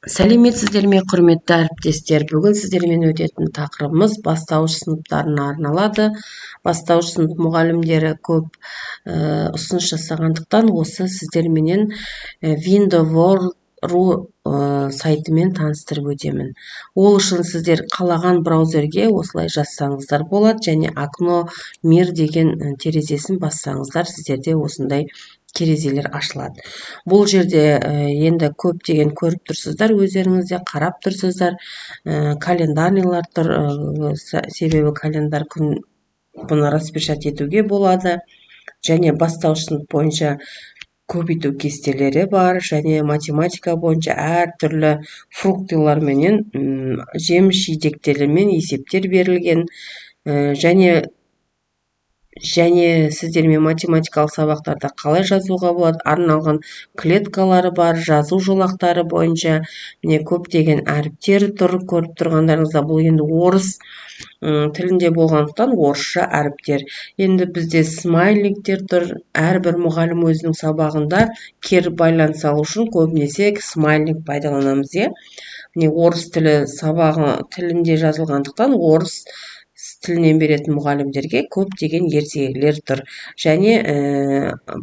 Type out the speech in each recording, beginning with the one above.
Сәлеметсіздер ме, құрметті әріптестер? Бүгін сіздермен өтетін тақырыбымыз бастауыш сыныптарына арналады. Бастауыш сынып мұғалімдері көп ұсыныс жасағандықтан осы сіздерменен Windows.ru сайтымен таныстырып өтемін. Ол үшін сіздер қалаған браузерге осылай жазсаңыздар болады, және окно мир деген терезесін бассаңыздар сіздерде осындай терезелер ашылады. Бұл жерде енді көптеген көріп тұрсыздар, өздеріңізде қарап тұрсыздар. Календарилар тұр, себебі календар күн бұны распечат етуге болады. Және бастауыш сынып бойынша көбейту кестелері бар, және математика бойынша әртүрлі функцияларменен жеміс жидектермен есептер берілген. Және сіздермен математикалық сабақтарда қалай жазуға болады, арналған клеткалары бар, жазу жолақтары бойынша міне көптеген әріптер тұр. Көріп тұрғандарыңызда бұл енді орыс тілінде болғандықтан орысша әріптер. Енді бізде смайликтер тұр. Әрбір мұғалім өзінің сабағында кері байланыс алу үшін көбінесе смайлик пайдаланамыз. Міне орыс тілі сабағы тілінде жазылғандықтан орыс тілінен беретін мұғалімдерге көптеген ертегілер тұр. Және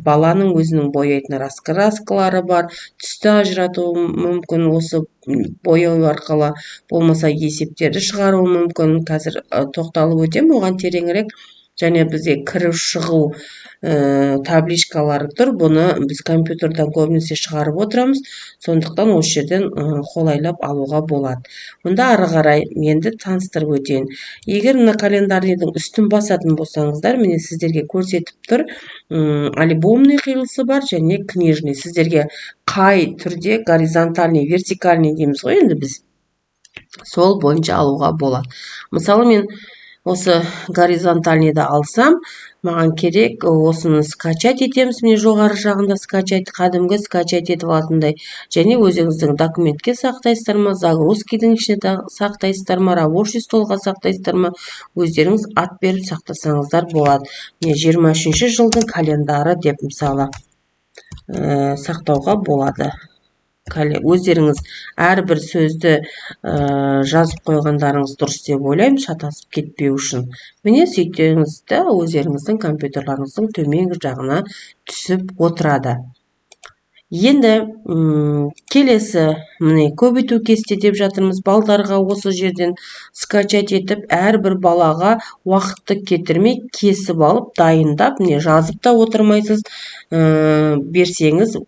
баланың өзінің бояйтын краскалары бар, түсті ажыратуы мүмкін осы бояу арқылы, болмаса есептерді шығару мүмкін. Қазір тоқталып өтем оған тереңірек. Және бізде кіру шығу табличкалары тұр. Бұны біз компьютерден көбінесе шығарып отырамыз. Сондықтан осы жерден қолайлап алуға болады. Мұнда ары қарай енді таныстырып өтейін. Егер мына календарьдің үстін басатын болсаңыздар, міне сіздерге көрсетіп тұр. Альбомный қиылысы бар және книжный. Сіздерге қай түрде горизонтальный, вертикальный дейміз ғой енді біз. Сол бойынша алуға болады. Мысалы мен осы горизонтальныйды алсам, маған керек осыны скачать етеміз. Міне жоғары жағында скачать, кәдімгі скачать етіп алатындай. Және өзіңіздің документке сақтайсыздар ма, загрузкидің ішіне сақтайсыздар ма, рабочий столға сақтайсыздар ма, өздеріңіз ат беріп сақтасаңыздар болады. Міне 23-ші жылдың календары деп мысалы сақтауға болады. Өздеріңіз әрбір сөзді жазып қойғандарыңыз дұрыс деп ойлаймын, шатасып кетпеу үшін. Міне сөйтсеңізді өздеріңіздің компьютерларыңыздың төменгі жағына түсіп отырады. Енді келесі міне көбейту кесте деп жатырмыз. Балдарға осы жерден скачать етіп, әрбір балаға уақытты кетірмей кесіп алып, дайындап, міне жазып та отырмайсыз, берсеңіз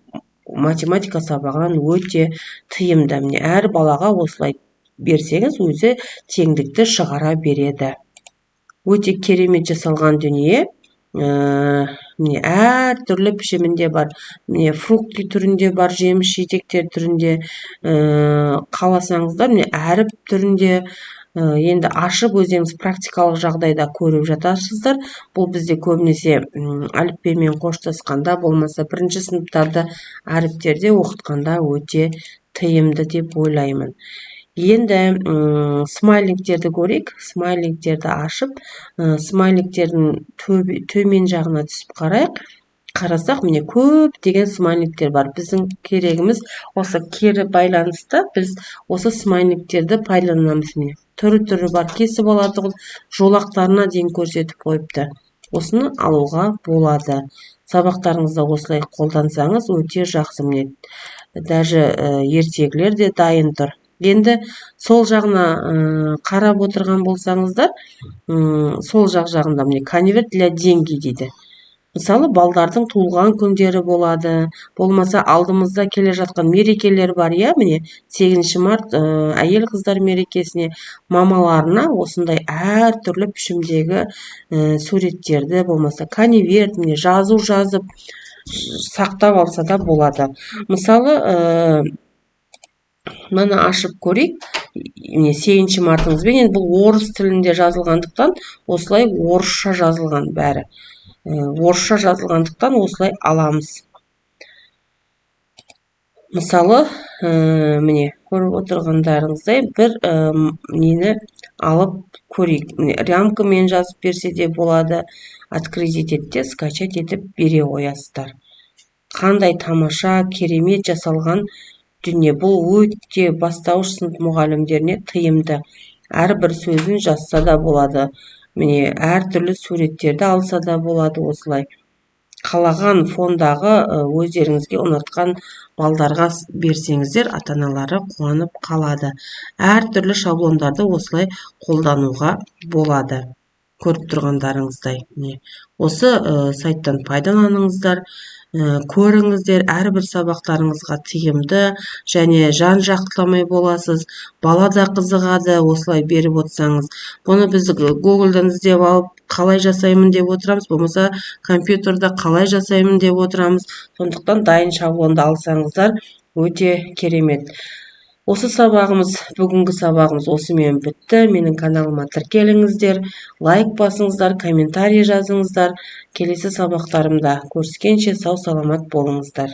математика сабағынан өте тиімді. Міне әр балаға осылай берсеңіз өзі теңдікті шығара береді. Өте керемет жасалған дүние. Міне әр түрлі пішімінде бар. Міне фрукты түрінде бар, жеміс жидектер түрінде, қаласаңыздар міне әріп түрінде. Енді ашып өздеріңіз практикалық жағдайда көріп жатарсыздар. Бұл бізде көбінесе әліппемен қоштасқанда, болмаса бірінші сыныптарды әріптерде оқытқанда өте тиімді деп ойлаймын. Енді смайликтерді көрейік. Смайликтерді ашып, смайликтердің төмен жағына түсіп қарайық. Қарасақ, міне көптеген смайликтер бар. Біздің керегіміз осы кері байланысты біз осы смайликтерді пайдаланамыз. Міне түрі бар, кесіп алады, жолақтарына дейін көрсетіп қойыпты. Осыны алуға болады. Сабақтарыңызда осылай қолдансаңыз өте жақсы. Міне даже ертегілер де дайын тұр. Енді сол жағына қарап отырған болсаңыздар, сол жағында міне конверт для деньги дейді. Мысалы, балдардың туылған күндері болады, болмаса алдымызда келе жатқан мерекелер бар. Міне 8 март әйел қыздар мерекесіне мамаларына осындай әр түрлі пішімдегі суреттерді, болмаса конверт, міне жазу жазып сақтап алса да болады. Мысалы, мына ашып көрейік. Міне 8 мартыңызбен, бұл орыс тілінде жазылғандықтан осылай орысша жазылған бәрі. Орысша жазылғандықтан осылай аламыз. Мысалы, міне көріп отырғандарыңыздай бір нені алып көрейік. Рамкамен жазып берсе де болады, открыть етеді, скачать етіп бере қоясыздар. Қандай тамаша, керемет жасалған дүние. Бұл өте бастауыш сынып мұғалімдеріне тиімді. Әрбір сөзін жазса да болады. Міне, әртүрлі суреттерді алса да болады осылай. Қалаған фондағы өздеріңізге ұнатқан балдарға берсеңіздер, ата-аналары қуанып қалады. Әртүрлі шаблондарды осылай қолдануға болады. Көріп тұрғандарыңыздай. Осы сайттан пайдаланыңыздар, көріңіздер, әрбір сабақтарыңызға тиімді және жан-жақтамай боласыз. Бала да қызығады, осылай беріп отырсаңыз. Бұны біз Google-дан іздеп алып, қалай жасаймын деп отырамыз, болмаса компьютерда қалай жасаймын деп отырамыз. Сондықтан дайын шаблонды алсаңыздар, өте керемет. Осы сабағымыз, бүгінгі сабағымыз осымен бітті. Менің каналыма тіркеліңіздер, лайк басыңыздар, комментарий жазыңыздар. Келесі сабақтарымда көріскенше сау саламат болыңыздар.